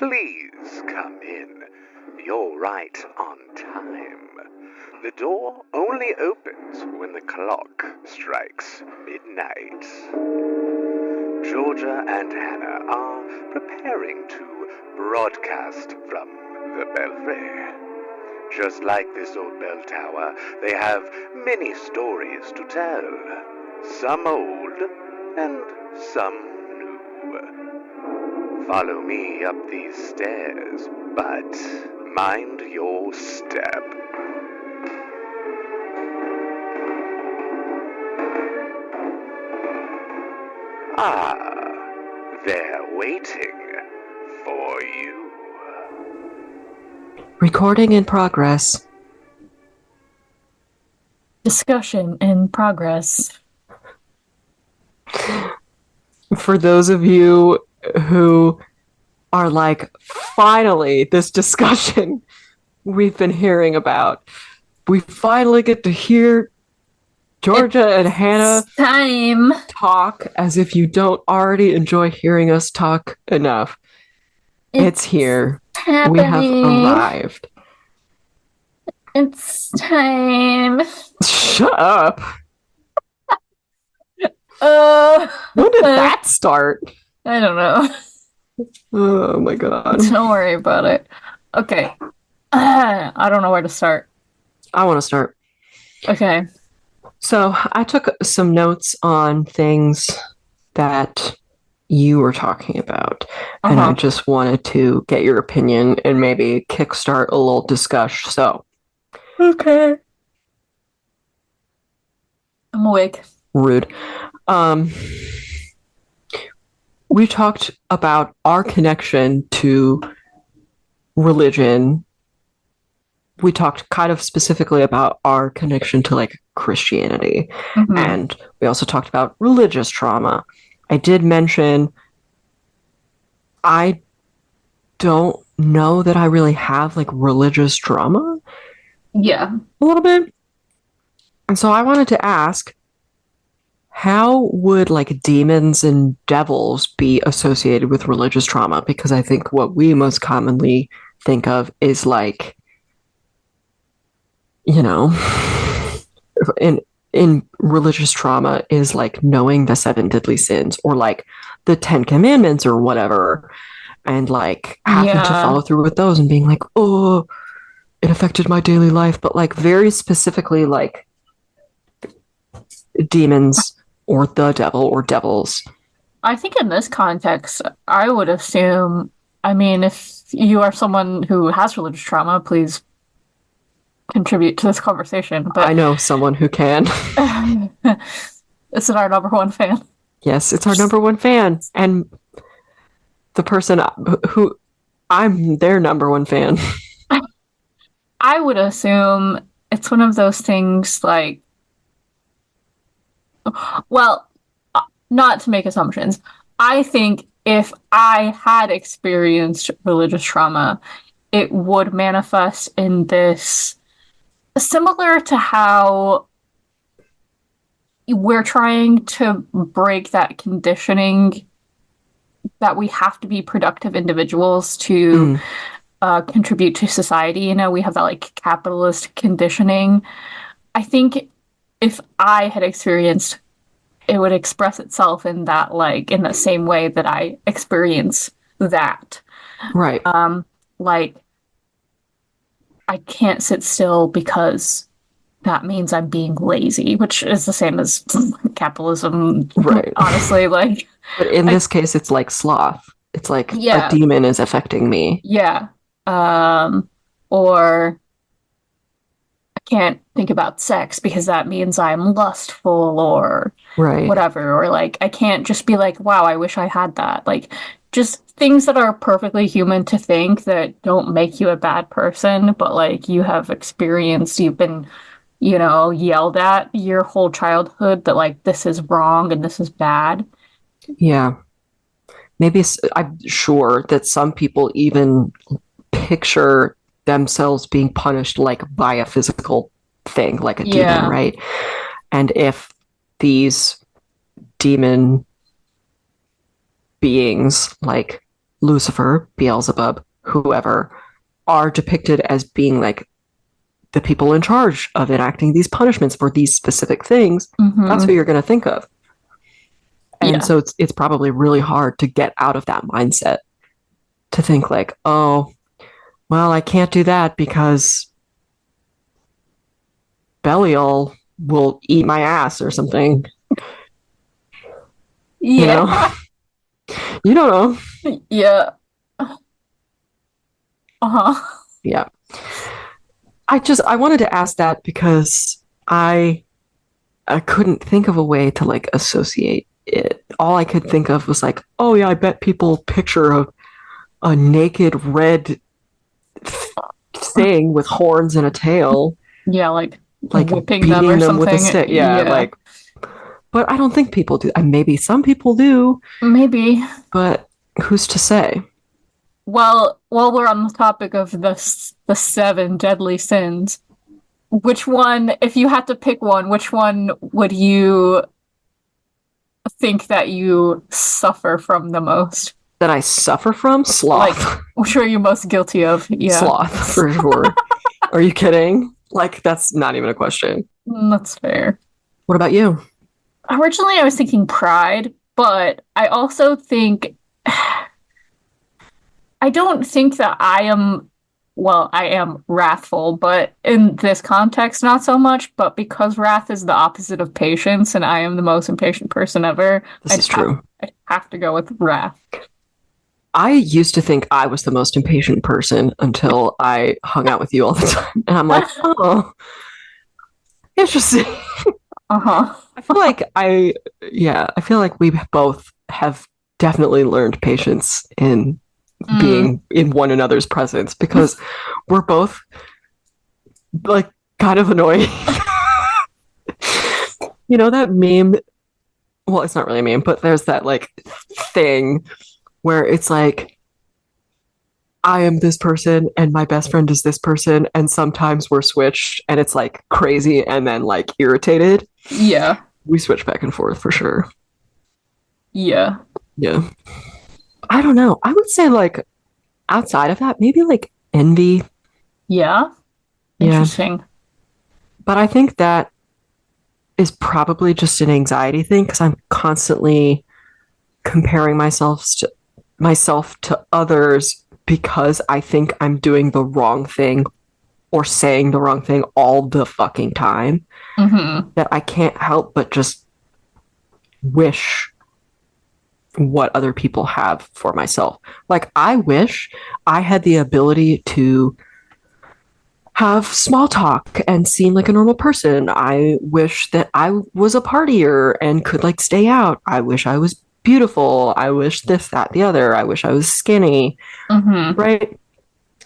Please come in. You're right on time. The door only opens when the clock strikes midnight. Georgia and Hannah are preparing to broadcast from the belfry. Just like this old bell tower, they have many stories to tell. Some old and some new. Follow me up these stairs, but mind your step. Ah, they're waiting for you. Recording in progress. Discussion in progress. For those of you who are like, finally, this discussion we've been hearing about. We finally get to hear Georgia and Hannah time talk as if you don't already enjoy hearing us talk enough. It's here. happening. We have arrived. It's time. Shut up. When did that start? I don't know. Oh my god. Don't worry about it. Okay. I don't know where to start. I want to start. Okay. So I took some notes on things that you were talking about, and I just wanted to get your opinion and maybe kickstart a little discussion. So, okay. I'm awake. Rude. We talked about our connection to religion. We talked kind of specifically about our connection to like Christianity. Mm-hmm. And we also talked about religious trauma. I did mention I don't know that I really have like religious trauma. Yeah. A little bit. And so I wanted to ask, how would like demons and devils be associated with religious trauma? Because I think what we most commonly think of is like, you know, in religious trauma is like knowing the 7 deadly sins or like the 10 commandments or whatever, and like having to follow through with those and being like, oh, it affected my daily life. But like very specifically like demons or the devil or devils. I think in this context, I would assume, I mean, if you are someone who has religious trauma, please contribute to this conversation. But I know someone who can. Is it our number one fan? Yes, it's our number one fan. And the person who I'm their number one fan. I would assume it's one of those things like, well, not to make assumptions. I think if I had experienced religious trauma, it would manifest in this, similar to how we're trying to break that conditioning that we have to be productive individuals to contribute to society. You know, we have that like capitalist conditioning. I think if I had experienced, it would express itself in that, like, in the same way that I experience that. Right. Like, I can't sit still because that means I'm being lazy, which is the same as capitalism. Right. Honestly, like. But in this case, it's like sloth. It's like a demon is affecting me. Yeah. Or I can't think about sex because that means I'm lustful or whatever. Or like, I can't just be like, wow, I wish I had that. Like, just things that are perfectly human to think that don't make you a bad person, but like you have experienced, you've been, you know, yelled at your whole childhood that like this is wrong and this is bad. Yeah. Maybe I'm sure that some people even picture themselves being punished like by a physical thing, like a demon, right? And if these demon beings like Lucifer, Beelzebub, whoever, are depicted as being like the people in charge of enacting these punishments for these specific things, that's who you're going to think of. And so it's probably really hard to get out of that mindset to think like, oh, well, I can't do that because Belial will eat my ass or something. You know? You don't know. Yeah. Yeah. I wanted to ask that because I couldn't think of a way to like associate it. All I could think of was like, oh yeah, I bet people picture a naked red thing with horns and a tail. Yeah, like whipping them with a stick. Yeah, like. But I don't think people do. Maybe some people do. Maybe. But who's to say? Well, while we're on the topic of the 7 deadly sins, which one, if you had to pick one, which one would you think that you suffer from the most? That I suffer from? Sloth. Like, which are you most guilty of? Yeah. Sloth, for sure. Are you kidding? Like, that's not even a question. That's fair. What about you? Originally, I was thinking pride, but I also think... I don't think that I am wrathful, but in this context, not so much. But because wrath is the opposite of patience, and I am the most impatient person ever, this is true. I have to go with wrath. I used to think I was the most impatient person until I hung out with you all the time. And I'm like, oh, interesting. I feel like we both have definitely learned patience in being in one another's presence because we're both like kind of annoying. You know that meme? Well, it's not really a meme, but there's that like thing where it's like, I am this person and my best friend is this person, and sometimes we're switched and it's like crazy and then like irritated. Yeah. We switch back and forth for sure. Yeah. Yeah. I don't know. I would say like outside of that, maybe like envy. Yeah. Interesting. Yeah. But I think that is probably just an anxiety thing because I'm constantly comparing myself to others because I think I'm doing the wrong thing or saying the wrong thing all the fucking time. That I can't help but just wish what other people have for myself. Like, I wish I had the ability to have small talk and seem like a normal person. I wish that I was a partier and could like stay out. I wish I was beautiful. I wish this, that, the other. I wish I was skinny. Right?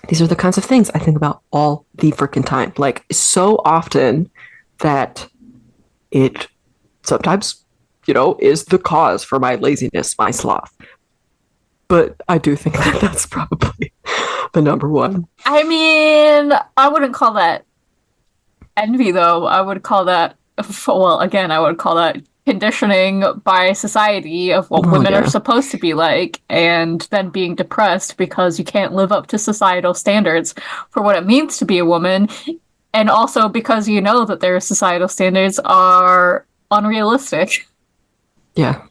These are the kinds of things I think about all the freaking time. Like, so often that it sometimes, is the cause for my laziness, my sloth. But I do think that that's probably the number one. I mean, I wouldn't call that envy, though. I would call that, I would call that conditioning by society of what women are supposed to be like, and then being depressed because you can't live up to societal standards for what it means to be a woman, and also because you know that their societal standards are unrealistic. Yeah.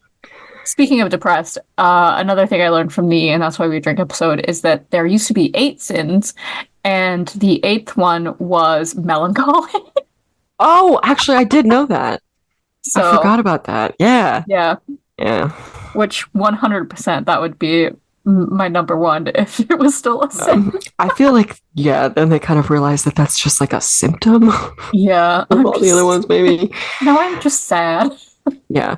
Speaking of depressed, another thing I learned from the And That's Why We Drink episode is that there used to be 8 sins, and the 8th one was melancholy. Oh, actually, I did know that. So, I forgot about that. Yeah. Yeah. Yeah. Which 100% that would be my number one if it was still a sin. I feel like, then they kind of realized that that's just like a symptom. Yeah. Of all the other ones, maybe. No, I'm just sad. Yeah.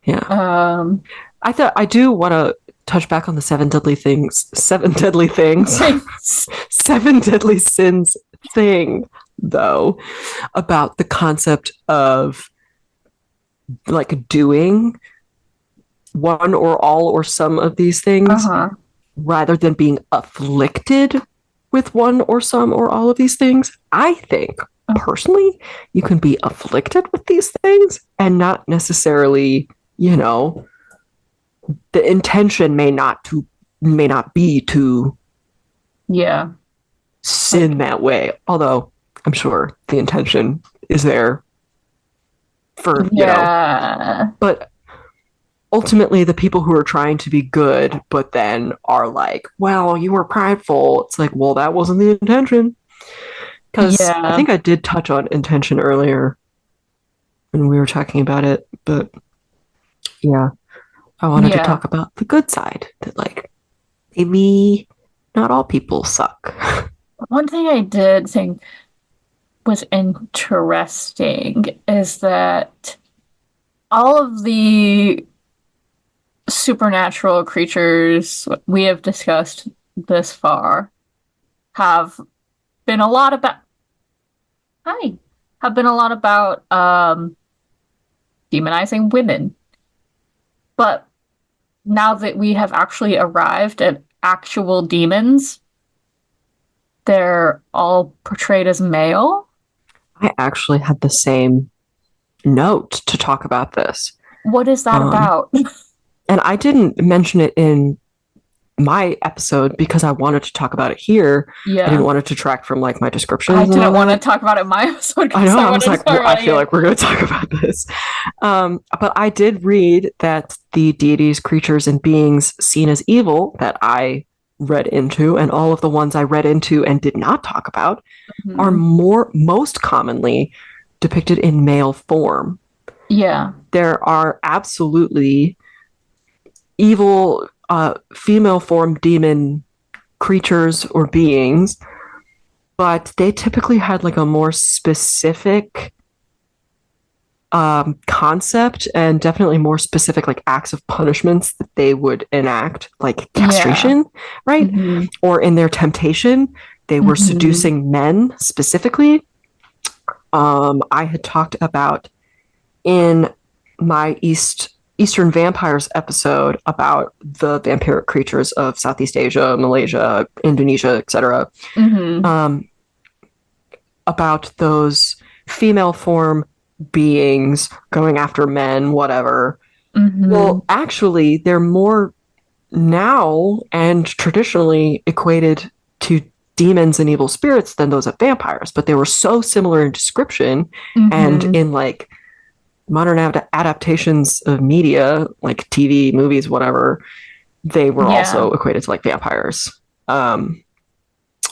Yeah. I do want to touch back on the 7 deadly things. 7 deadly things. 7 deadly sins thing, though, about the concept of like doing one or all or some of these things rather than being afflicted with one or some or all of these things. I think personally you can be afflicted with these things and not necessarily, the intention may not may not be to sin that way. Although I'm sure the intention is there for, but ultimately the people who are trying to be good, but then are like, well, you were prideful. It's like, well, that wasn't the intention. Because I think I did touch on intention earlier when we were talking about it, but yeah, I wanted to talk about the good side, that like maybe not all people suck. One thing I did think was interesting is that all of the supernatural creatures we have discussed this far have been a lot about demonizing women. But now that we have actually arrived at actual demons, they're all portrayed as male. I actually had the same note to talk about this. What is that about? And I didn't mention it in my episode because I wanted to talk about it here. I didn't want to detract from like my descriptions. I didn't want to talk about it in my episode. I know. I was like, well, I feel like we're going to talk about this. But I did read that the deities, creatures, and beings seen as evil that I read into, and all of the ones I read into and did not talk about, are most commonly depicted in male form. Yeah. There are absolutely evil female form demon creatures or beings, but they typically had like a more specific concept, and definitely more specific like acts of punishments that they would enact, like castration, right? Or in their temptation, they were seducing men specifically. I had talked about in my Eastern Vampires episode about the vampiric creatures of Southeast Asia, Malaysia, Indonesia, etc. About those female form beings going after men, whatever. Well, actually, they're more now and traditionally equated to demons and evil spirits than those of vampires, but they were so similar in description and in like modern adaptations of media, like TV, movies, whatever, they were also equated to like vampires.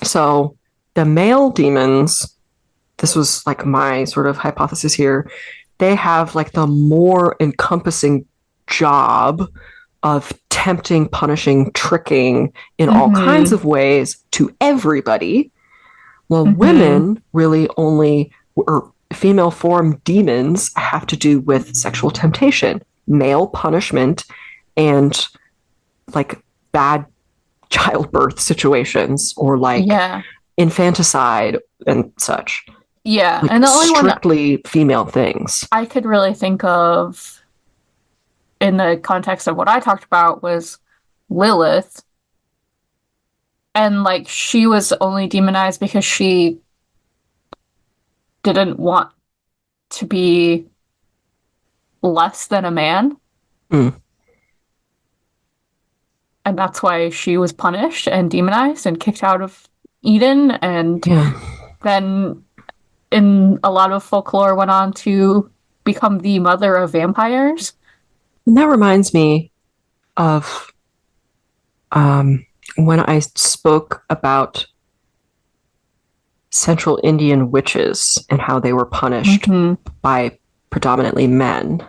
So the male demons, this was like my sort of hypothesis here, they have like the more encompassing job of tempting, punishing, tricking in all kinds of ways to everybody. Well, women really only, or female form demons, have to do with sexual temptation, male punishment, and like bad childbirth situations, or like infanticide and such. Yeah, like and the only strictly female things I could really think of in the context of what I talked about was Lilith. And like she was only demonized because she didn't want to be less than a man. And that's why she was punished and demonized and kicked out of Eden, and then in a lot of folklore went on to become the mother of vampires. And that reminds me of when I spoke about Central Indian witches and how they were punished by predominantly men.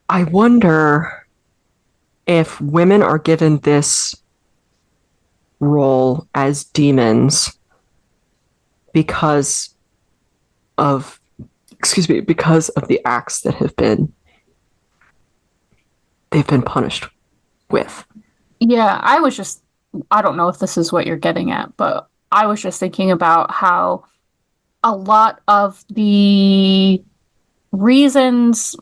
I wonder if women are given this role as demons because of the acts that they've been punished with. Yeah, I don't know if this is what you're getting at, but I was just thinking about how a lot of the reasons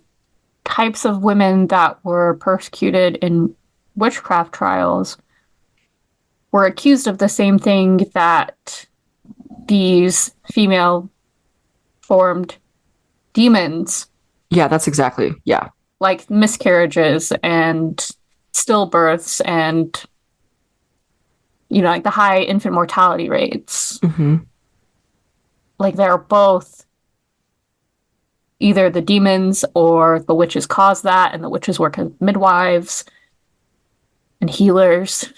types of women that were persecuted in witchcraft trials were accused of the same thing that these female formed demons. Yeah, that's exactly. Yeah. Like miscarriages and stillbirths and like the high infant mortality rates. Mm-hmm. Like they're both either the demons or the witches caused that, and the witches work as midwives and healers.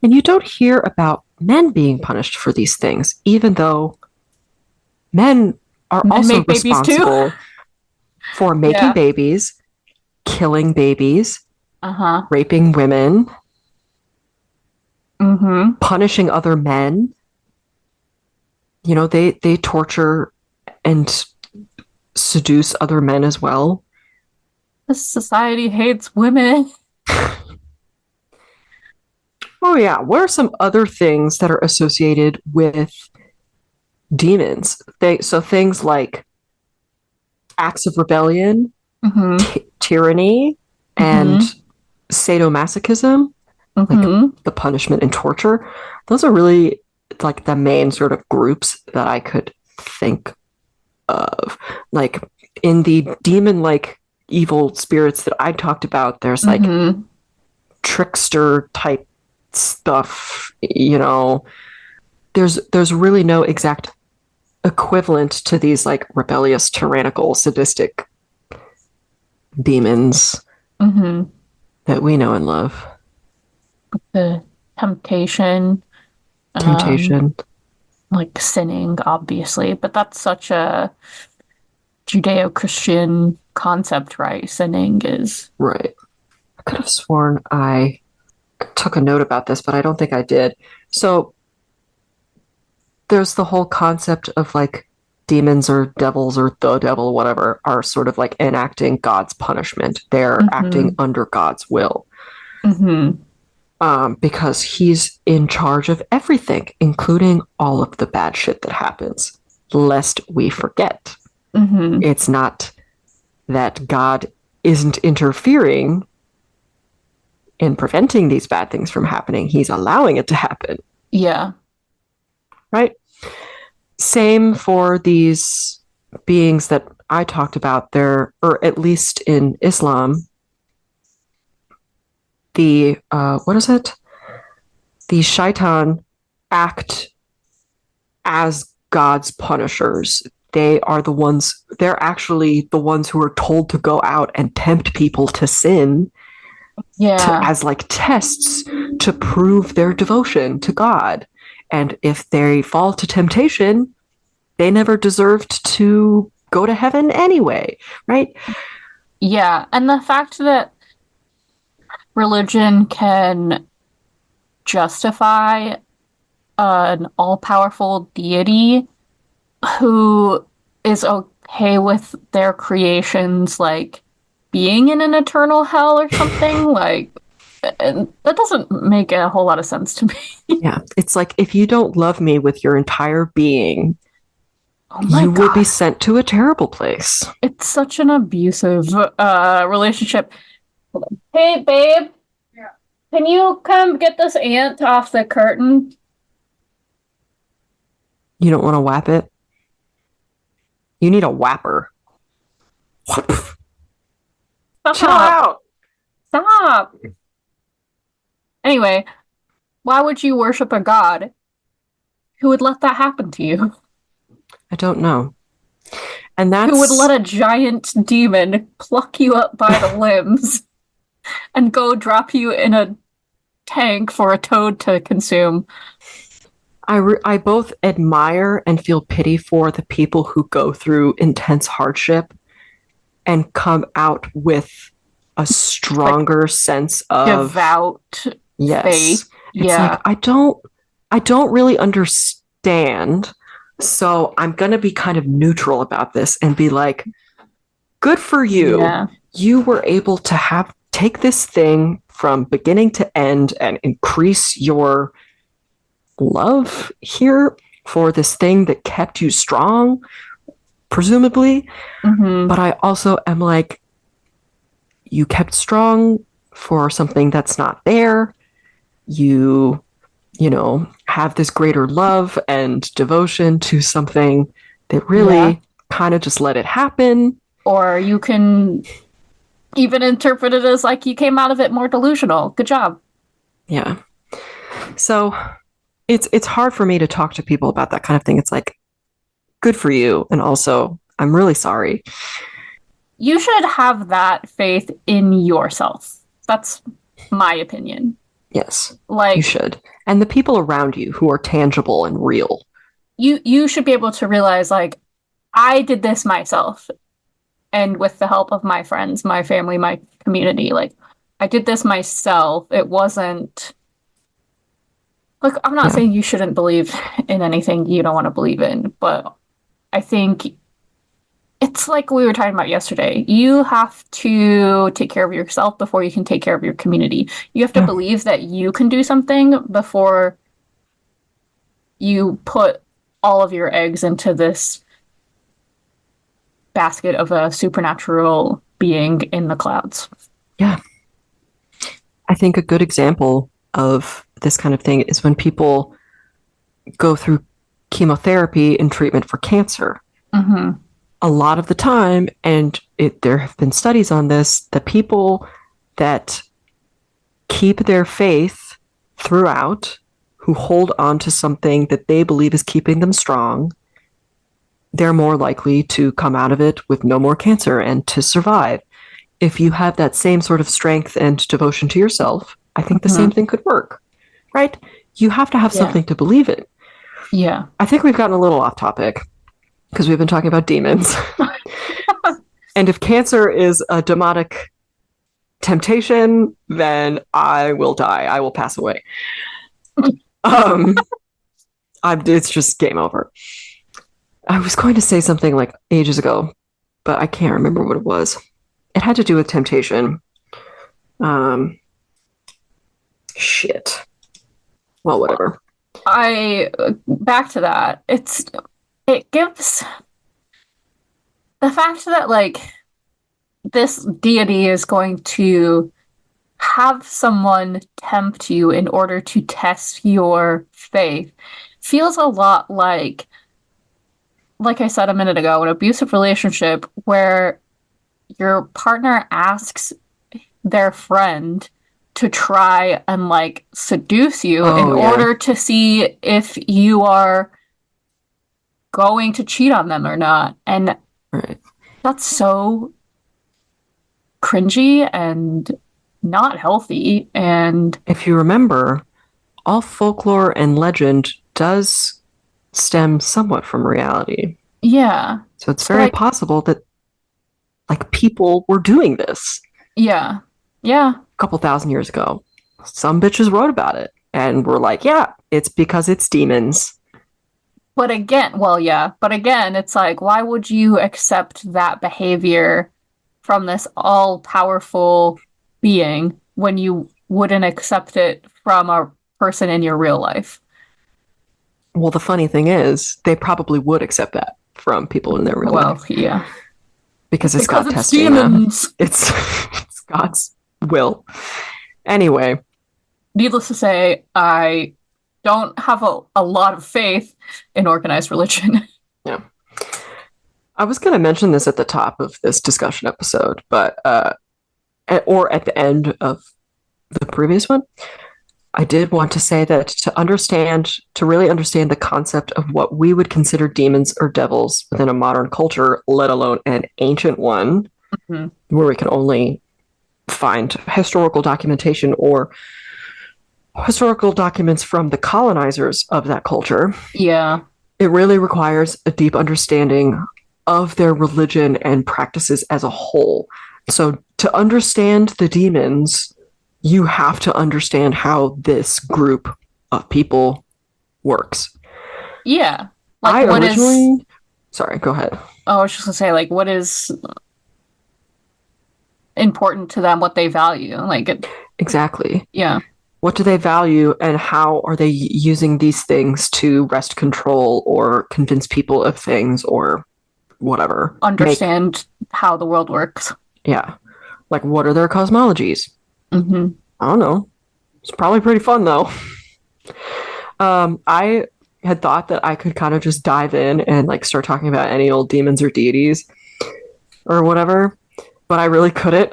And you don't hear about men being punished for these things, even though men are also responsible for making babies, killing babies, raping women, punishing other men. You know, they torture and seduce other men as well. This society hates women. Oh yeah, what are some other things that are associated with demons? So things like acts of rebellion, tyranny, and sadomasochism, like the punishment and torture. Those are really like the main sort of groups that I could think of. Like in the demon-like evil spirits that I talked about, there's like trickster type stuff, you know. There's really no exact equivalent to these like rebellious, tyrannical, sadistic demons that we know and love. The temptation, like sinning, obviously, but that's such a Judeo-Christian concept, right? Sinning is right. I could have sworn I took a note about this, but I don't think I did. So there's the whole concept of like demons or devils or the devil, whatever, are sort of like enacting God's punishment. They're acting under God's will. Because he's in charge of everything, including all of the bad shit that happens, lest we forget. It's not that God isn't interfering in preventing these bad things from happening. He's allowing it to happen. Yeah. Right? Same for these beings that I talked about there, or at least in Islam, the, what is it? The shaitan act as God's punishers. They're actually the ones who are told to go out and tempt people to sin. As like tests to prove their devotion to God. And if they fall to temptation, they never deserved to go to heaven anyway, right? Yeah, and the fact that religion can justify an all-powerful deity who is okay with their creations, like, being in an eternal hell or something, like, that doesn't make a whole lot of sense to me. Yeah, it's like, if you don't love me with your entire being, you will be sent to a terrible place. It's such an abusive relationship. Hey, babe. Yeah. Can you come get this ant off the curtain? You don't want to whap it? You need a whapper. Stop. Chill out. Stop. Anyway, why would you worship a god who would let that happen to you? I don't know. And that's... Who would let a giant demon pluck you up by the limbs and go drop you in a tank for a toad to consume? I both admire and feel pity for the people who go through intense hardship and come out with a stronger sense of devout faith. It's like, I don't really understand, so I'm gonna be kind of neutral about this and be like, good for you. Yeah. You were able to take this thing from beginning to end and increase your love here for this thing that kept you strong, presumably. But I also am like, you kept strong for something that's not there. You know, have this greater love and devotion to something that really kind of just let it happen. Or you can even interpret it as like you came out of it more delusional. Good job. Yeah. So it's hard for me to talk to people about that kind of thing. It's like, good for you. And also, I'm really sorry. You should have that faith in yourself. That's my opinion. Yes, like you should. And the people around you who are tangible and real. You should be able to realize, like, I did this myself. And with the help of my friends, my family, my community, like, I did this myself. It wasn't... Like, I'm not saying you shouldn't believe in anything you don't want to believe in, but I think it's like we were talking about yesterday. You have to take care of yourself before you can take care of your community. You have to believe that you can do something before you put all of your eggs into this basket of a supernatural being in the clouds. Yeah. I think a good example of this kind of thing is when people go through chemotherapy and treatment for cancer. Mm-hmm. A lot of the time, and there have been studies on this, the people that keep their faith throughout, who hold on to something that they believe is keeping them strong, they're more likely to come out of it with no more cancer and to survive. If you have that same sort of strength and devotion to yourself, I think the same thing could work, right? You have to have something to believe in. Yeah. I think we've gotten a little off topic because we've been talking about demons. And if cancer is a demonic temptation, then I will die. I will pass away. It's just game over. I was going to say something like ages ago, but I can't remember what it was. It had to do with temptation. Shit. Well, whatever. Back to that. It gives the fact that, like, this deity is going to have someone tempt you in order to test your faith feels a lot like I said a minute ago, an abusive relationship where your partner asks their friend to try and, like, seduce you in order to see if you are going to cheat on them or not. And that's so cringy and not healthy. And if you remember, all folklore and legend does stem somewhat from reality. Yeah. So it's very possible that, like, people were doing this. Yeah. Yeah. A couple thousand years ago. Some bitches wrote about it and were like, yeah, it's because it's demons. But again, it's like, why would you accept that behavior from this all-powerful being when you wouldn't accept it from a person in your real life? Well, the funny thing is, they probably would accept that from people in their real life. Well, yeah. Because it's God testing demons. them. It's God's will. Anyway. Needless to say, I don't have a lot of faith in organized religion. Yeah. I was going to mention this at the top of this discussion episode, but or at the end of the previous one. I did want to say that to really understand the concept of what we would consider demons or devils within a modern culture, let alone an ancient one, where we can only find historical documentation or historical documents from the colonizers of that culture. Yeah. It really requires a deep understanding of their religion and practices as a whole. So to understand the demons, you have to understand how this group of people works. Yeah. Like, Sorry, go ahead. Oh, I was just gonna say, like, what is important to them, what they value. Exactly. Yeah. What do they value, and how are they using these things to wrest control or convince people of things or whatever? Understand how the world works. Yeah. Like, what are their cosmologies? Mm-hmm. I don't know. It's probably pretty fun, though. I had thought that I could kind of just dive in and, like, start talking about any old demons or deities or whatever, but I really couldn't.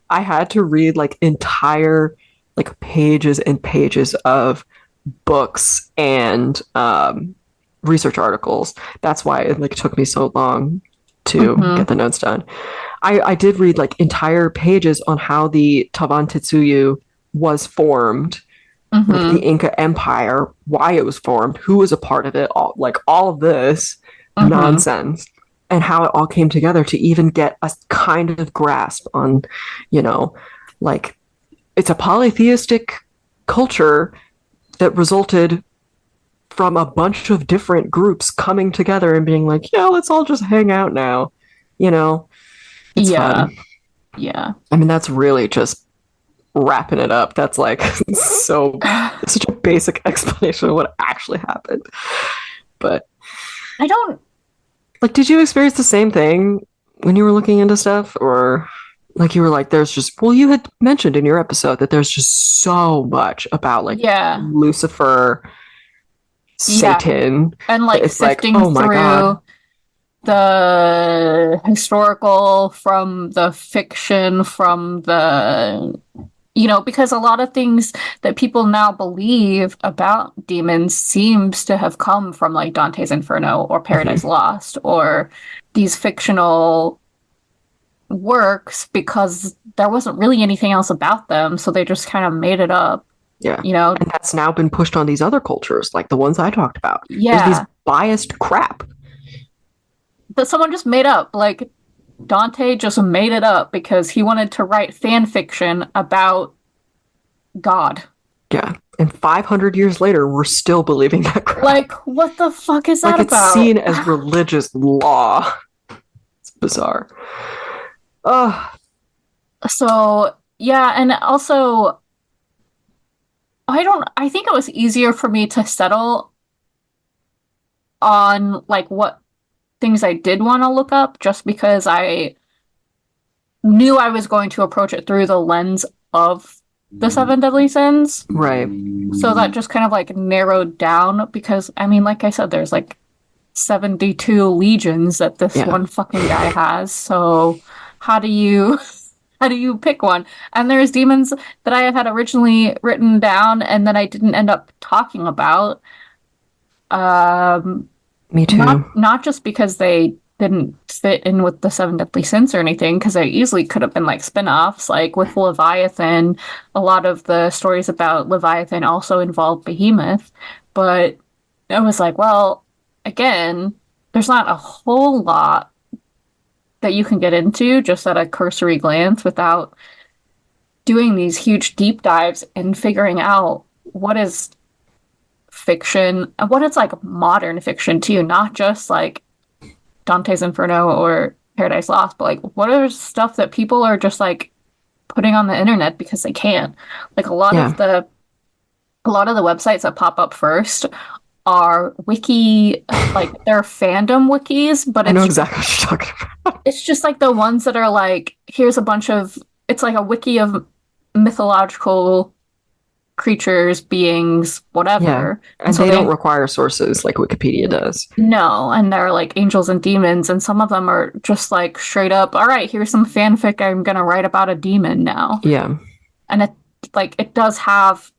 I had to read, like, entire like pages and pages of books and research articles. That's why it like took me so long to get the notes done. I did read like entire pages on how the Tavan Tetsuyu was formed, like the Inca Empire, why it was formed, who was a part of it, all of this nonsense, and how it all came together to even get a kind of grasp on, like it's a polytheistic culture that resulted from a bunch of different groups coming together and being like, yeah, let's all just hang out now. It's fun. Yeah. I mean, that's really just wrapping it up. That's like such a basic explanation of what actually happened. But I don't like, did you experience the same thing when you were looking into stuff? Or like you were like, you had mentioned in your episode that there's just so much about like Lucifer, Satan, and like sifting oh my through God. the historical from the fiction from the because a lot of things that people now believe about demons seems to have come from like Dante's Inferno or Paradise Lost or these fictional works, because there wasn't really anything else about them, so they just kind of made it up. Yeah. And that's now been pushed on these other cultures, like the ones I talked about. Yeah. There's these biased crap that someone just made up. Like Dante just made it up because he wanted to write fan fiction about God. Yeah. And 500 years later, we're still believing that crap. Like, what the fuck is that about? It's seen as religious law. It's bizarre. So, yeah, and also I think it was easier for me to settle on like what things I did want to look up, just because I knew I was going to approach it through the lens of the Seven Deadly Sins. Right. So that just kind of like narrowed down, because I mean, like I said, there's like 72 legions that this one fucking guy has. So how do you pick one? And there's demons that I had originally written down and that I didn't end up talking about. Me too. Not just because they didn't fit in with the Seven Deadly Sins or anything, because they easily could have been like spin-offs. Like with Leviathan, a lot of the stories about Leviathan also involve Behemoth. But I was like, well, again, there's not a whole lot that you can get into just at a cursory glance without doing these huge deep dives and figuring out what is fiction and what is like modern fiction too, not just like Dante's Inferno or Paradise Lost, but like what are stuff that people are just like putting on the internet because they can. Like a lot of the websites that pop up first are wiki, like they're fandom wikis, but I know exactly what you're talking about. It's just like the ones that are like, here's a bunch of, it's like a wiki of mythological creatures, beings, whatever. Yeah. And so they don't require sources like Wikipedia does. No, and they're like angels and demons, and some of them are just like straight up, all right, here's some fanfic I'm gonna write about a demon now. Yeah. And it does have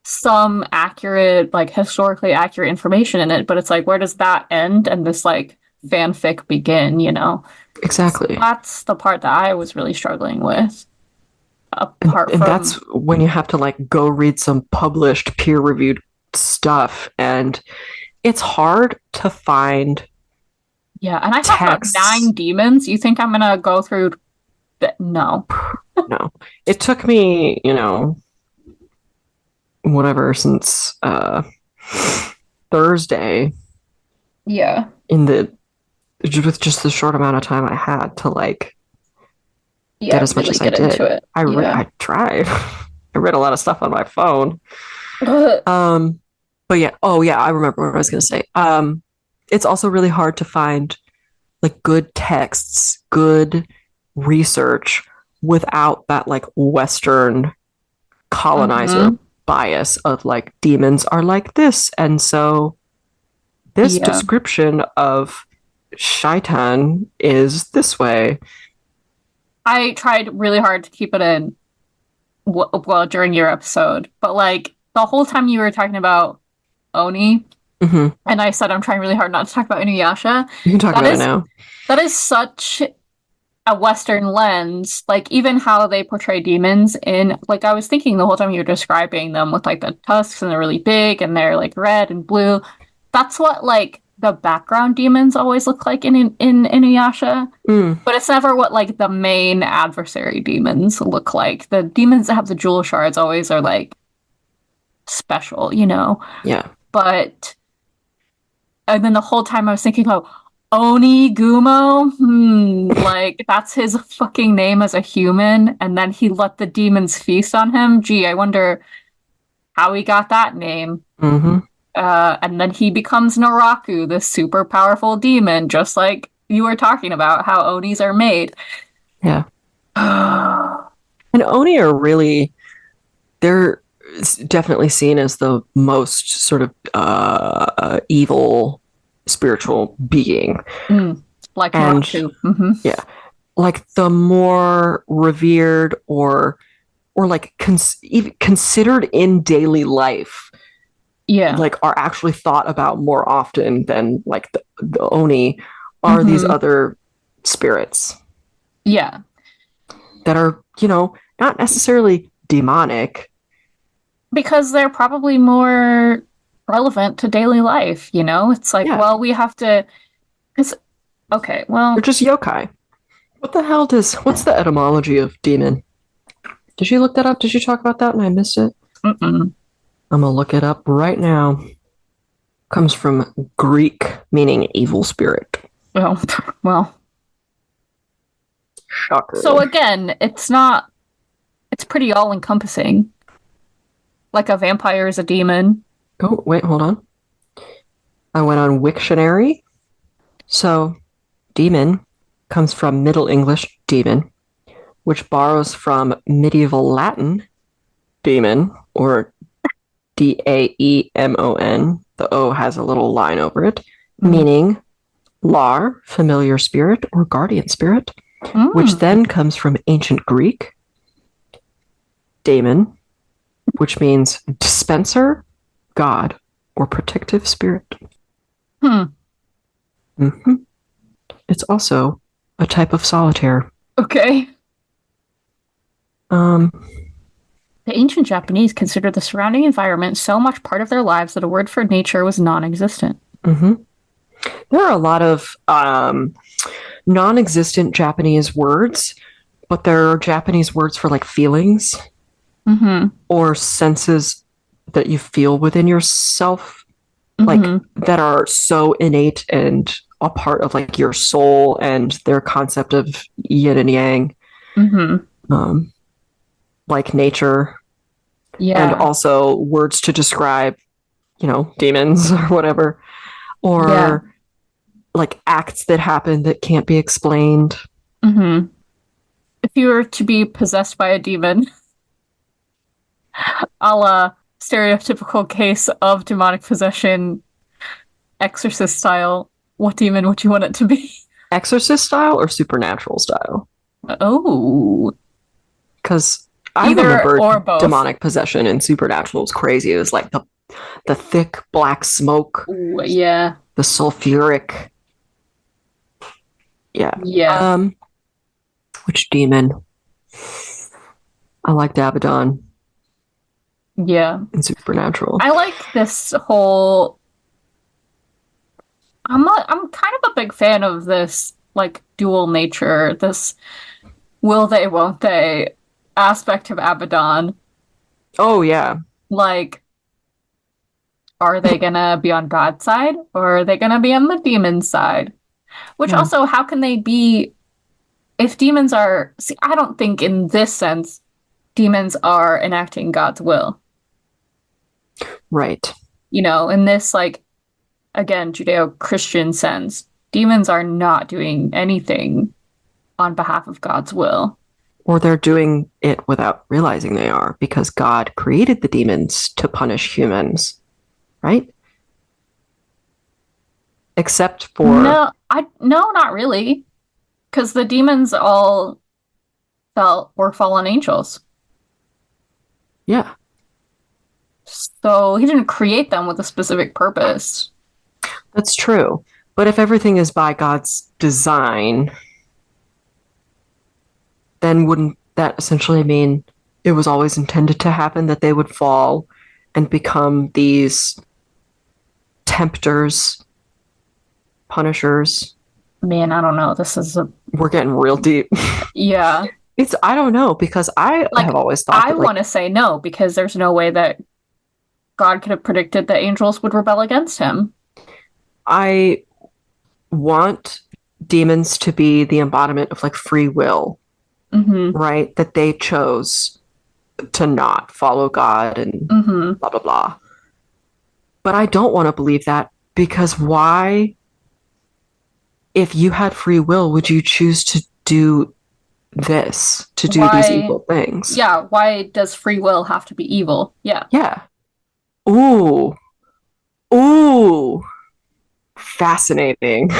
some accurate, like historically accurate information in it, but it's like, where does that end and this like fanfic begin, Exactly. So that's the part that I was really struggling with. And that's when you have to like go read some published peer-reviewed stuff, and it's hard to find. Yeah, and I have like 9 demons. You think I'm gonna go through no. No. It took me, whatever, since Thursday. Yeah. With just the short amount of time I had to like get as much as I did. Into it. I tried. I read a lot of stuff on my phone. But yeah. Oh yeah, I remember what I was gonna say. It's also really hard to find like good texts, good research without that like Western colonizer bias of like demons are like this, and so this description of Shaitan is this way. I tried really hard to keep it in. well, during your episode, but like the whole time you were talking about Oni, and I said I'm trying really hard not to talk about Inuyasha. You can talk about it now. That is such a Western lens, like even how they portray demons in, like I was thinking the whole time you were describing them with like the tusks and they're really big and they're like red and blue. That's what like the background demons always look like in Inuyasha. But it's never what like the main adversary demons look like. The demons that have the jewel shards always are like special, you know? Yeah. But and then the whole time I was thinking, oh, Oni Gumo? Like, that's his fucking name as a human, and then he let the demons feast on him? Gee, I wonder how he got that name. And then he becomes Naraku, this super powerful demon, just like you were talking about, how Onis are made. Yeah. And Oni are really, they're definitely seen as the most sort of evil spiritual being. Like Naraku. Yeah. Like the more revered or like even considered in daily life. Yeah. Like are actually thought about more often than like the Oni are these other spirits. Yeah. That are, you know, not necessarily demonic. Because they're probably more relevant to daily life, you know? It's like, well, we have to... Okay, well... They're just yokai. What's the etymology of demon? Did you look that up? Did you talk about that and I missed it? I'm gonna look it up right now. Comes from Greek, meaning evil spirit. Oh, well... Shocker. So again, it's pretty all-encompassing. Like a vampire is a demon. Oh, wait, hold on. I went on Wiktionary. So, demon comes from Middle English demon, which borrows from medieval Latin demon, or Daemon. The O has a little line over it, meaning lar, familiar spirit, or guardian spirit, which then comes from ancient Greek, daemon, which means dispenser, god, or protective spirit. It's also a type of solitaire. Okay. The ancient Japanese considered the surrounding environment so much part of their lives that a word for nature was non-existent. There are a lot of non-existent Japanese words, but there are Japanese words for like feelings or senses that you feel within yourself, like that are so innate and a part of like your soul and their concept of yin and yang, like nature, and also words to describe, you know, demons or whatever, or like acts that happen that can't be explained. If you were to be possessed by a demon, a la stereotypical case of demonic possession, Exorcist style, what demon would you want it to be? Exorcist style or supernatural style? Oh. Because I remember demonic possession and supernatural was crazy. It was like the thick black smoke. Ooh, yeah. The sulfuric. Yeah. Which demon? I liked Abaddon. Yeah. In Supernatural. I like this whole... I'm kind of a big fan of this, like, dual nature, this will they, won't they aspect of Abaddon. Oh, yeah. Like, are they gonna be on God's side, or are they gonna be on the demon's side? Which also, how can they be... If demons are... See, I don't think in this sense demons are enacting God's will. Right. You know, in this, like, again, Judeo-Christian sense, demons are not doing anything on behalf of God's will. Or they're doing it without realizing they are, because God created the demons to punish humans, right? Except for... No, not really. Because the demons all were fallen angels. Yeah. So he didn't create them with a specific purpose. That's true. But if everything is by God's design, then wouldn't that essentially mean it was always intended to happen that they would fall and become these tempters, punishers? Man, I don't know. We're getting real deep. Yeah. I don't know, because I have always thought I want to say no, because there's no way that God could have predicted that angels would rebel against him. I want demons to be the embodiment of like free will, right? That they chose to not follow God and blah, blah, blah. But I don't want to believe that, because why, if you had free will, would you choose to do this, to do these evil things? Yeah, why does free will have to be evil? Yeah. Yeah. Ooh. Ooh. Fascinating.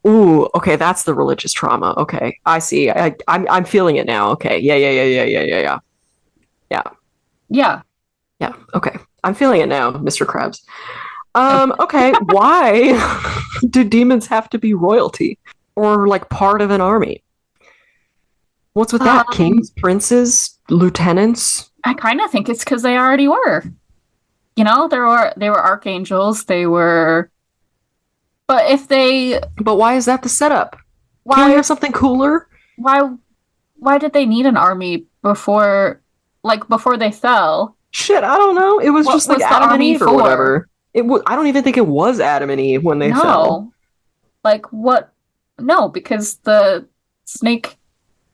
Ooh, okay, that's the religious trauma. Okay, I see. I'm feeling it now. Okay, yeah. Yeah, okay. I'm feeling it now, Mr. Krabs. Okay, why do demons have to be royalty or like part of an army? What's with that? Kings, princes, lieutenants? I kind of think it's because they already were. You know, they were archangels. They were, but if they, but why is that the setup? Why Can't we have something cooler? Why did they need an army before they fell? Shit, I don't know. It was just like Adam and Eve or whatever. I don't even think it was Adam and Eve when they fell. Like what? No, because the snake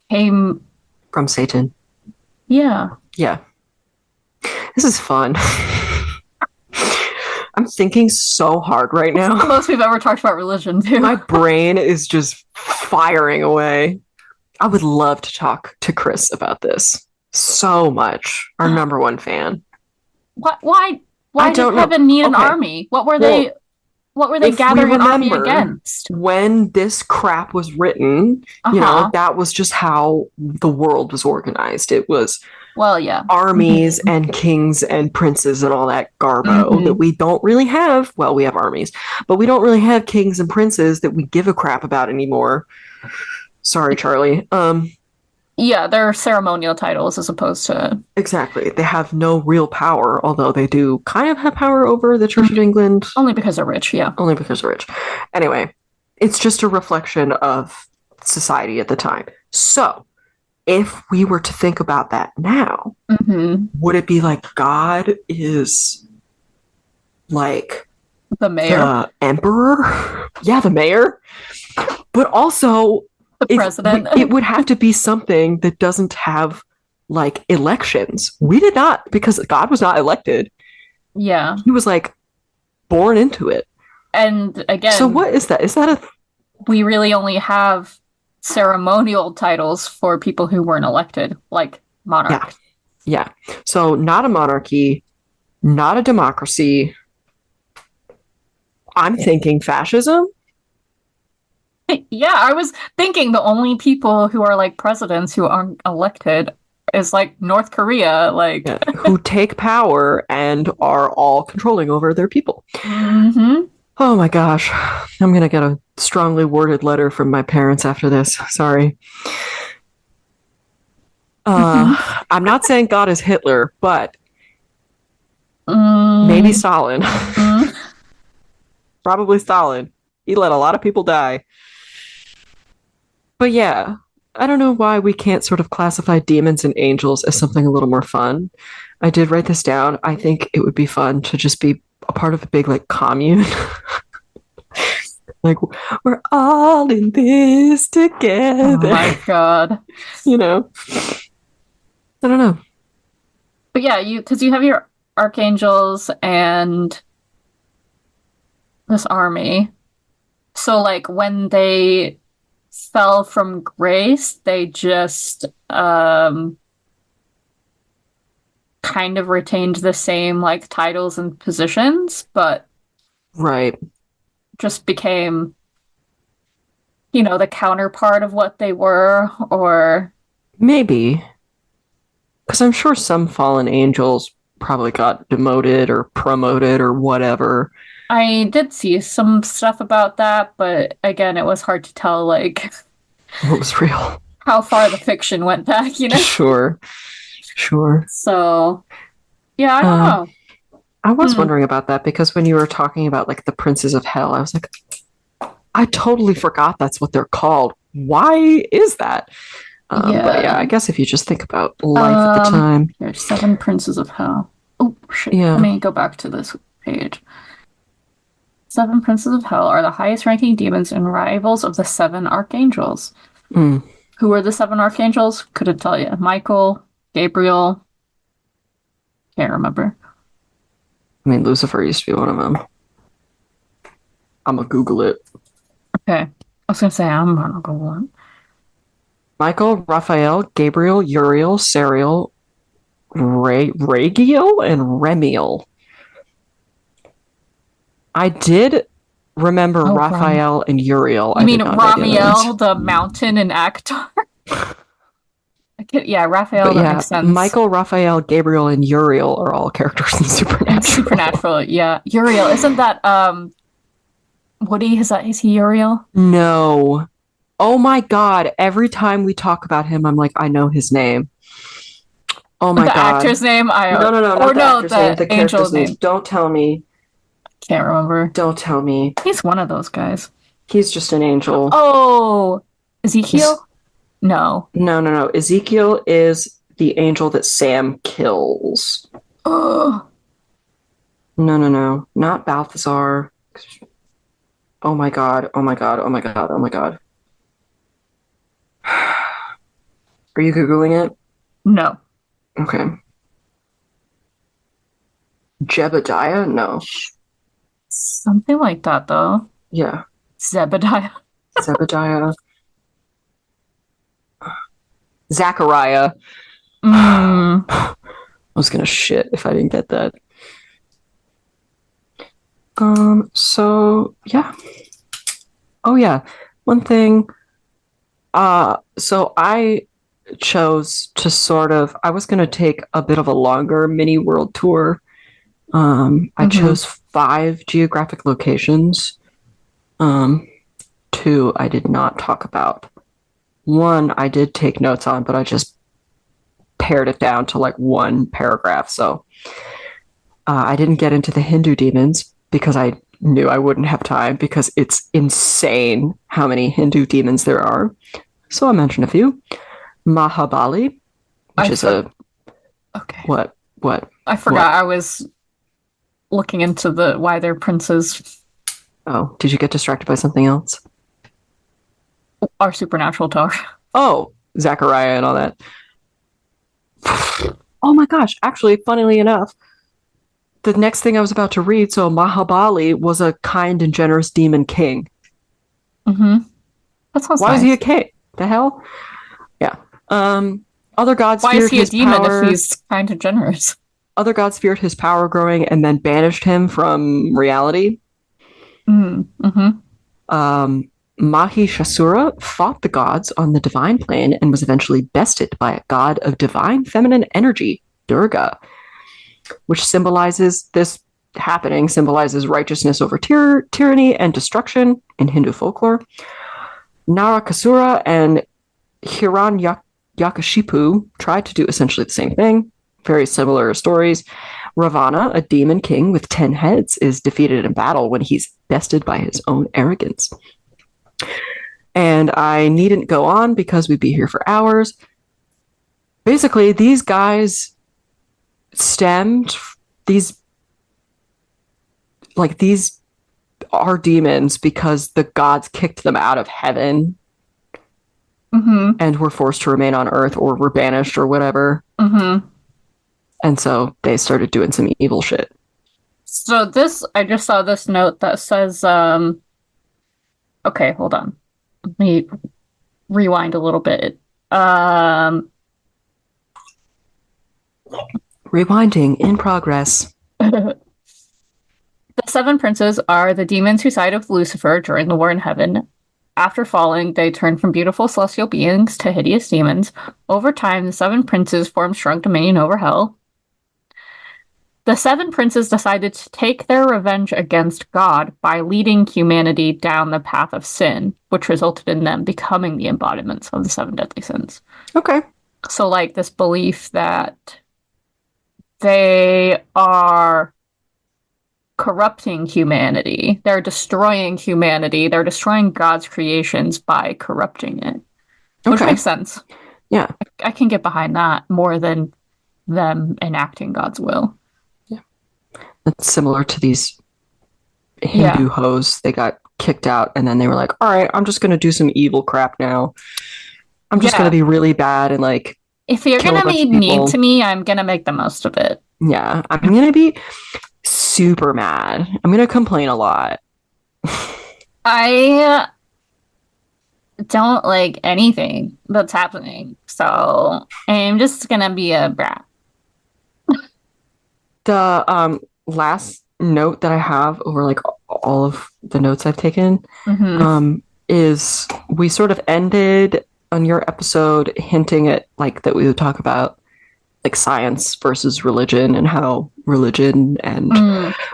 came from Satan. Yeah. Yeah. This is fun. I'm thinking so hard right now. It's the most we've ever talked about religion, too. My brain is just firing away. I would love to talk to Chris about this so much. Our number one fan. Why did heaven need an army? What were they gathering an army against? When this crap was written, you know, that was just how the world was organized. It was armies and kings and princes and all that garbo that we don't really have. Well, we have armies, but we don't really have kings and princes that we give a crap about anymore. Sorry, Charlie. Yeah, they're ceremonial titles as opposed to... Exactly. They have no real power, although they do kind of have power over the Church of England. Only because they're rich, yeah. Only because they're rich. Anyway, it's just a reflection of society at the time. So, if we were to think about that now, would it be like God is like the mayor? The emperor? Yeah, the mayor. But also... the president. It would have to be something that doesn't have like elections. We did not, because God was not elected. Yeah. He was like born into it. And again, so what is that? Is that we really only have ceremonial titles for people who weren't elected, like monarch. Yeah. So not a monarchy, not a democracy. I'm thinking fascism. Yeah, I was thinking the only people who are like presidents who aren't elected is like North Korea, like who take power and are all controlling over their people. Oh my gosh, I'm gonna get a strongly worded letter from my parents after this. Sorry. I'm not saying God is Hitler, but maybe Stalin. Probably Stalin. He let a lot of people die. But yeah, I don't know why we can't sort of classify demons and angels as something a little more fun. I did write this down. I think it would be fun to just be a part of a big like commune. Like, we're all in this together. Oh my god. You know? I don't know. But yeah, because you have your archangels and this army. So like when they fell from grace, they just kind of retained the same like titles and positions, but just became, you know, the counterpart of what they were, or Maybe. Because I'm sure some fallen angels probably got demoted or promoted or whatever. I did see some stuff about that, but again, it was hard to tell, like, what was real. How far the fiction went back, you know? Sure. So, yeah, I don't know. I was wondering about that because when you were talking about, like, the princes of hell, I was like, I totally forgot that's what they're called. Why is that? But yeah, I guess if you just think about life at the time. There's 7 princes of hell. Oh, shit. Yeah. Let me go back to this page. 7 princes of hell are the highest ranking demons and rivals of the 7 archangels. Who are the 7 archangels? Couldn't tell you. Michael, Gabriel. Can't remember. I mean, Lucifer used to be one of them. I'm gonna Google it. Okay. I was gonna say, I'm gonna Google it. Michael, Raphael, Gabriel, Uriel, Sariel, Ragiel, and Remiel. I did remember Raphael and Uriel. You mean Ramiel, the mountain in Akhtar? Yeah, Raphael, that makes sense. Michael, Raphael, Gabriel, and Uriel are all characters in Supernatural. Supernatural, yeah. Uriel, isn't that, Woody, is he Uriel? No. Oh my god, every time we talk about him, I'm like, I know his name. Oh my god. The actor's name? No, not the actor's name, the angel's name. Don't tell me. Can't remember. Don't tell me. He's one of those guys. He's just an angel. Oh! Ezekiel? No. Ezekiel is the angel that Sam kills. Oh. No. Not Balthazar. Oh my god. Are you Googling it? No. Okay. Jebediah? No. Something like that, though. Yeah. Zebediah. Zachariah. I was gonna shit if I didn't get that. So yeah. Oh yeah. One thing. So I chose to I was gonna take a bit of a longer mini world tour. I chose 5 geographic locations. 2 I did not talk about. 1 I did take notes on, but I just pared it down to like 1 paragraph. So I didn't get into the Hindu demons because I knew I wouldn't have time because it's insane how many Hindu demons there are. So I mentioned a few. Mahabali, which is a... Okay. What? I forgot. I was looking into why they're princes. Oh, did you get distracted by something else? Our supernatural talk. Oh, Zachariah and all that. Oh my gosh, actually, funnily enough, the next thing I was about to read, so Mahabali was a kind and generous demon king. That sounds Why is he a king? The hell? Yeah. Other gods Why feared his is he a demon power. if he's kind and generous? Other gods feared his power growing and then banished him from reality. Mahishasura fought the gods on the divine plane and was eventually bested by a god of divine feminine energy, Durga, which symbolizes righteousness over tyranny and destruction in Hindu folklore. Narakasura and Hiranyakashipu tried to do essentially the same thing. Very similar stories. Ravana, a demon king with 10 heads, is defeated in battle when he's bested by his own arrogance. And I needn't go on because we'd be here for hours. Basically, these guys these are demons because the gods kicked them out of heaven and were forced to remain on Earth or were banished or whatever. And so they started doing some evil shit. So I just saw this note that says, okay, hold on. Let me rewind a little bit. Rewinding in progress. The 7 princes are the demons who sided with Lucifer during the war in heaven. after falling, they turned from beautiful celestial beings to hideous demons. Over time, the seven princes formed strong dominion over hell. The seven princes decided to take their revenge against God by leading humanity down the path of sin, which resulted in them becoming the embodiments of the seven deadly sins. Okay. So, like, this belief that they are corrupting humanity. They're destroying humanity. They're destroying God's creations by corrupting it. Which makes sense. Yeah. I can get behind that more than them enacting God's will. Yeah. It's similar to these Hindu hoes. They got kicked out and then they were like, all right, I'm just going to do some evil crap now. I'm just going to be really bad and like, if you're going to be mean to me, I'm going to make the most of it. Yeah. I'm going to be super mad. I'm going to complain a lot. I don't like anything that's happening. So I'm just going to be a brat. The last note that I have over like all of the notes I've taken is we sort of ended on your episode hinting at like that we would talk about like science versus religion and how religion and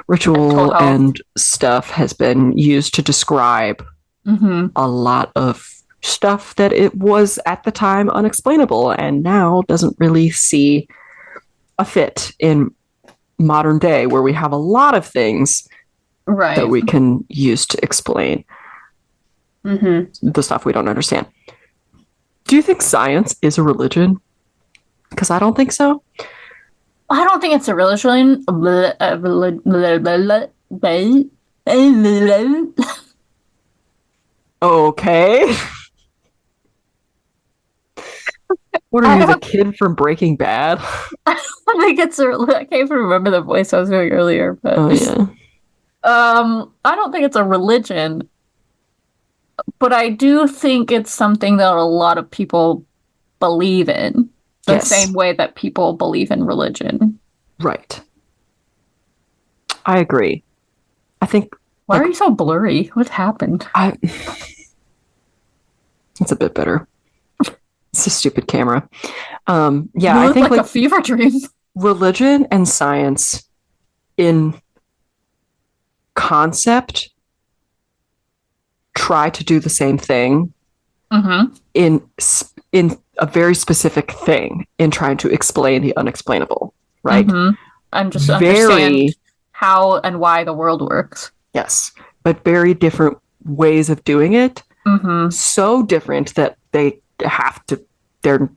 ritual and stuff has been used to describe a lot of stuff that it was at the time unexplainable and now doesn't really see a fit in modern day where we have a lot of things that we can use to explain the stuff we don't understand. Do you think science is a religion? Because I don't think so. I don't think it's a religion. Okay. What are you, the kid from Breaking Bad? I don't think it's a. I can't even remember the voice I was doing earlier, but I don't think it's a religion. But I do think it's something that a lot of people believe in. The same way that people believe in religion. Right. I agree. I think... Why are you so blurry? What happened? It's a bit better. It's a stupid camera. You I think like a fever dream. Religion and science in concept try to do the same thing in a very specific thing in trying to explain the unexplainable, right? And just understand how and why the world works. Yes, but very different ways of doing it. So different that they have to, they're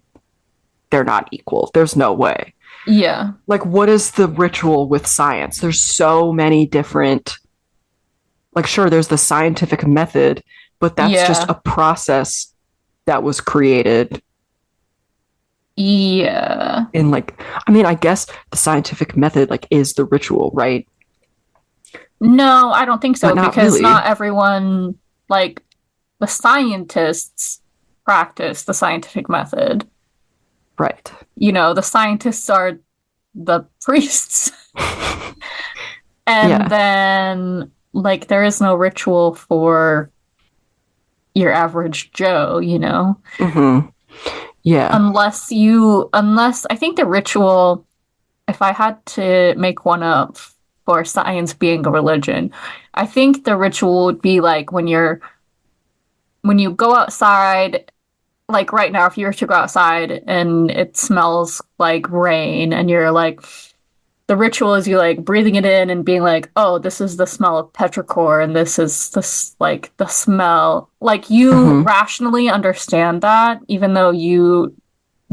not equal. There's no way. Yeah. Like, what is the ritual with science? There's so many different, like, sure, there's the scientific method, but that's just a process that was created. Yeah. In like, I mean, I guess the scientific method like is the ritual, right? No, I don't think so, because really. Not everyone, like, the scientists practice the scientific method. Right. You know, the scientists are the priests. And then, like, there is no ritual for your average Joe, you know? Yeah. Unless I think the ritual, if I had to make one up for science being a religion, I think the ritual would be like when you go outside, like right now, if you were to go outside and it smells like rain and you're like, the ritual is you like breathing it in and being like, oh, this is the smell of petrichor and this is this like the smell. Like you rationally understand that, even though you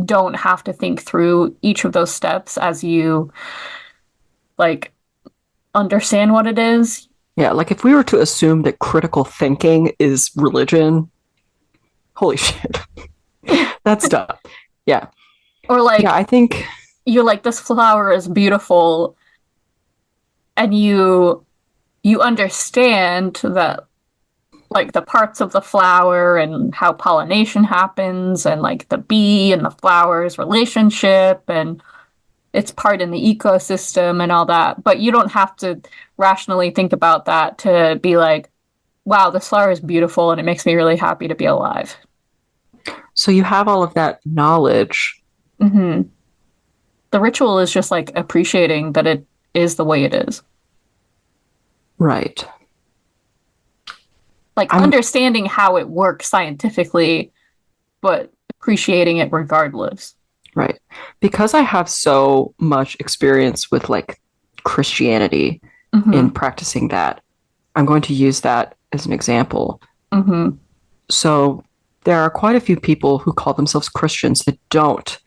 don't have to think through each of those steps as you like understand what it is. Yeah, like if we were to assume that critical thinking is religion, holy shit. That's dumb. Yeah. Or like, yeah, I think you're like, this flower is beautiful, and you understand that, like, the parts of the flower and how pollination happens and like the bee and the flower's relationship and its part in the ecosystem and all that. But you don't have to rationally think about that to be like, wow, the star is beautiful and it makes me really happy to be alive. So you have all of that knowledge. Hmm. The ritual is just like appreciating that it is the way it is. Right. Like understanding how it works scientifically, but appreciating it regardless. Right. Because I have so much experience with like Christianity in practicing that, I'm going to use that as an example. So there are quite a few people who call themselves Christians that don't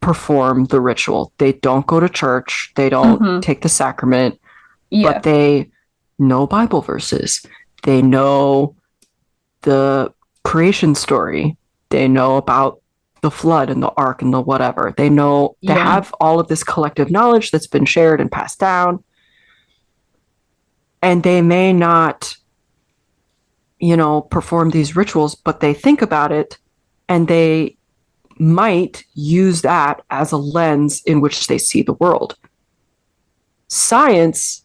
perform the ritual. They don't go to church. They don't take the sacrament, but they know Bible verses. They know the creation story. They know about the flood and the ark and the whatever. They know they have all of this collective knowledge that's been shared and passed down. And they may not, perform these rituals, but they think about it and they might use that as a lens in which they see the world. Science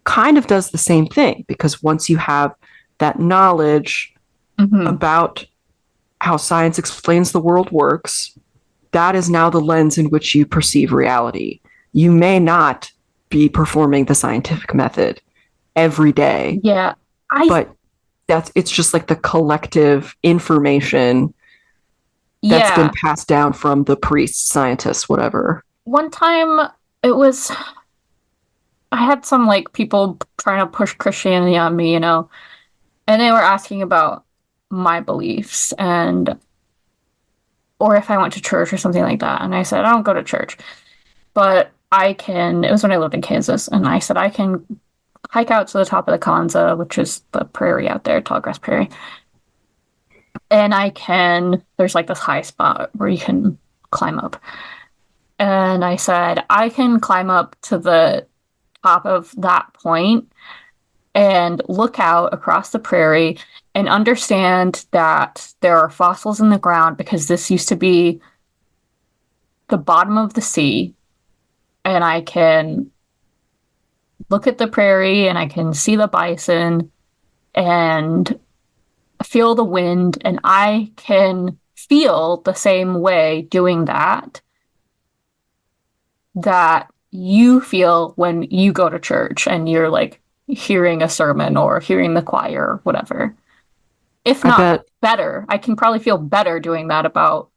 kind of does the same thing, because once you have that knowledge about how science explains the world works, that is now the lens in which you perceive reality. You may not be performing the scientific method every day. But it's just like the collective information that's been passed down from the priests, scientists, whatever. One time I had some like people trying to push Christianity on me, and they were asking about my beliefs or if I went to church or something like that. And I said, I don't go to church, but it was when I lived in Kansas, and I said, I can hike out to the top of the Kanza, which is the prairie out there, tall grass prairie. And there's like this high spot where you can climb up. And I said, I can climb up to the top of that point and look out across the prairie and understand that there are fossils in the ground, because this used to be the bottom of the sea. And I can look at the prairie and I can see the bison and feel the wind, and I can feel the same way doing that you feel when you go to church and you're like hearing a sermon or hearing the choir or whatever. If not better, I can probably feel better doing that about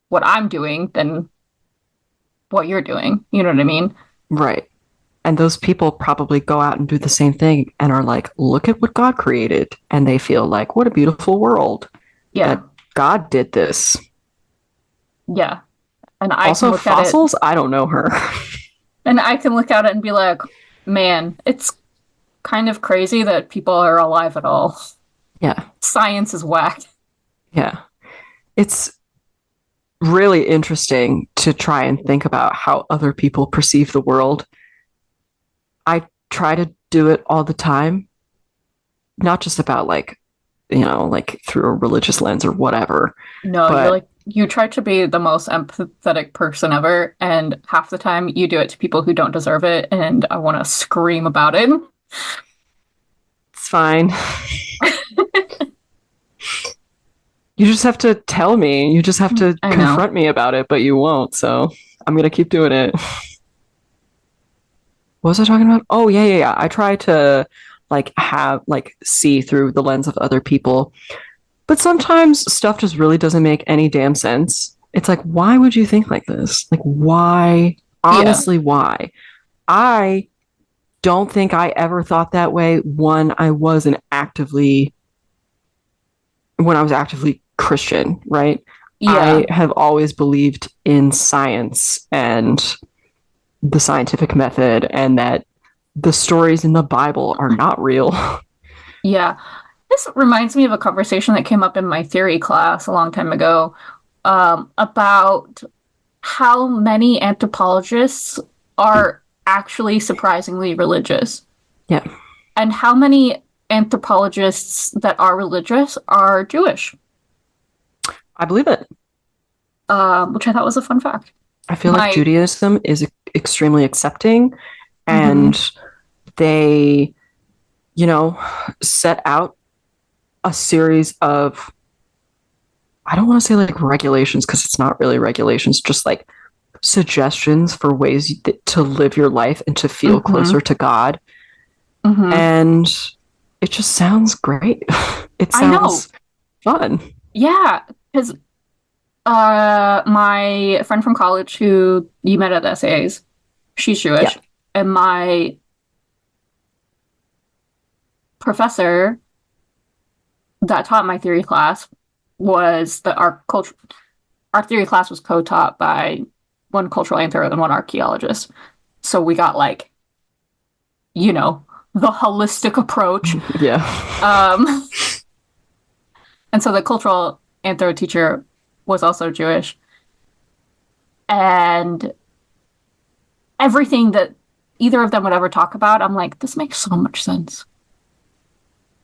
what I'm doing than what you're doing. You know what I mean? Right. And those people probably go out and do the same thing and are like, look at what God created. And they feel like, what a beautiful world. Yeah. That God did this. Yeah. And also fossils, I don't know her. And I can look at it and be like, man, it's kind of crazy that people are alive at all. Yeah. Science is whack. Yeah. It's really interesting to try and think about how other people perceive the world. I try to do it all the time. Not just about like through a religious lens or whatever. No, you try to be the most empathetic person ever, and half the time you do it to people who don't deserve it, and I want to scream about it. It's fine. You just have to tell me. You just have to confront me about it, but you won't, so I'm going to keep doing it. What was I talking about? Oh, yeah. I try to see through the lens of other people. But sometimes stuff just really doesn't make any damn sense. It's like, why would you think like this? Like, why? Honestly, why? I don't think I ever thought that way when I was actively Christian, right? Yeah. I have always believed in science and the scientific method, and that the stories in the Bible are not real. Yeah. This reminds me of a conversation that came up in my theory class a long time ago, about how many anthropologists are actually surprisingly religious. Yeah. And how many anthropologists that are religious are Jewish. I believe it. Which I thought was a fun fact. I feel like Judaism is extremely accepting, and they set out a series of, I don't want to say like regulations because it's not really regulations, just like suggestions for ways to live your life and to feel closer to God. And it just sounds great. It sounds fun. Yeah, because my friend from college who you met at the SAs, she's Jewish, and my professor that taught my theory class was our theory class was co-taught by one cultural anthro and one archaeologist. So we got like, the holistic approach. Yeah. And so the cultural anthro teacher was also Jewish. And everything that either of them would ever talk about, I'm like, this makes so much sense.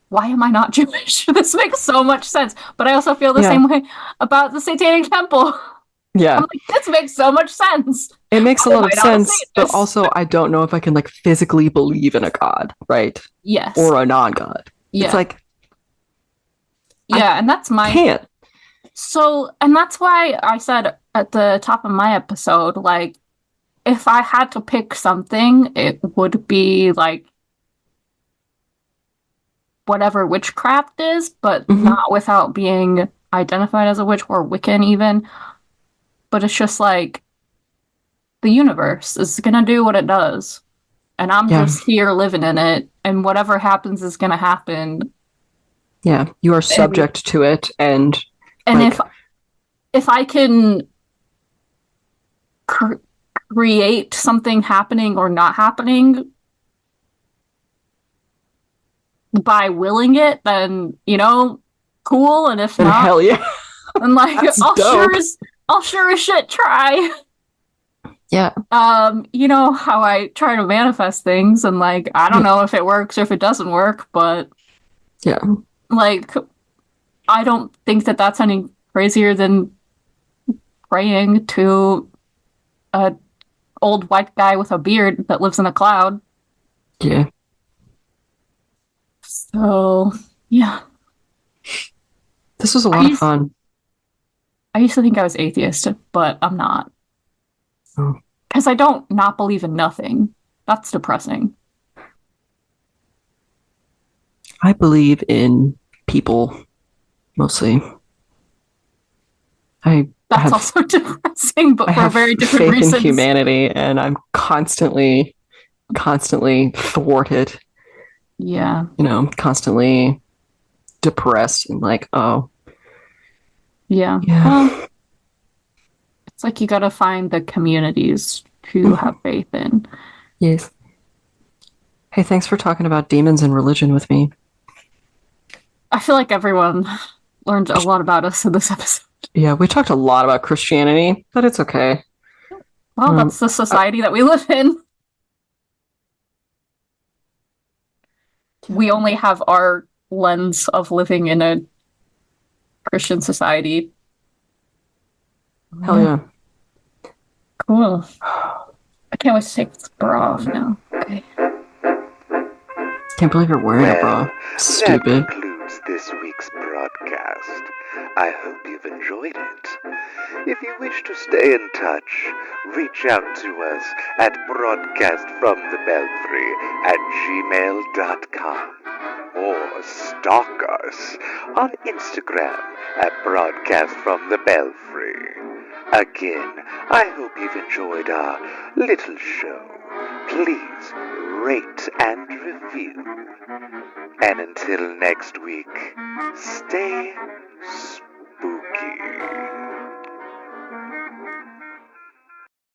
Why am I not Jewish? This makes so much sense. But I also feel the same way about the Satanic Temple. Yeah. I'm like, this makes so much sense. It makes a lot of sense, but also I don't know if I can like physically believe in a god, right? Yes. Or a non-god. Yeah. It's like, yeah, and that's my... can't. So, and that's why I said at the top of my episode, like, if I had to pick something, it would be like whatever witchcraft is, but not without being identified as a witch or Wiccan even. But it's just like the universe is gonna do what it does. And I'm just here living in it, and whatever happens is gonna happen. Yeah, you are subject to it, and like, if I can create something happening or not happening by willing it, then cool. And if not, hell yeah, then like I'll sure as shit try. Yeah. You know how I try to manifest things, and like I don't know if it works or if it doesn't work, but yeah, like I don't think that that's any crazier than praying to a old white guy with a beard that lives in a cloud. Yeah. So yeah, this was a lot of fun. I used to think I was atheist, but I'm not. Because I don't not believe in nothing. That's depressing. I believe in people, mostly. That's also depressing, but for very different reasons. I have faith in humanity, and I'm constantly thwarted. Yeah. Constantly depressed and like, oh. Yeah. Well, it's like you gotta find the communities to have faith in. Yes. Hey, thanks for talking about demons and religion with me. I feel like everyone learned a lot about us in this episode. Yeah, we talked a lot about Christianity, but it's okay. Well, that's the society that we live in. We only have our lens of living in a Christian society. Hell yeah. Cool. I can't wait to take this bra off now. Okay. Can't believe you're wearing a bra. Stupid. That concludes this week's broadcast. I hope you've enjoyed it. If you wish to stay in touch, reach out to us at broadcastfromthebelfry@gmail.com or stalk us on Instagram at broadcastfromthebelfry. Again, I hope you've enjoyed our little show. Please rate and review. And until next week, stay spooky.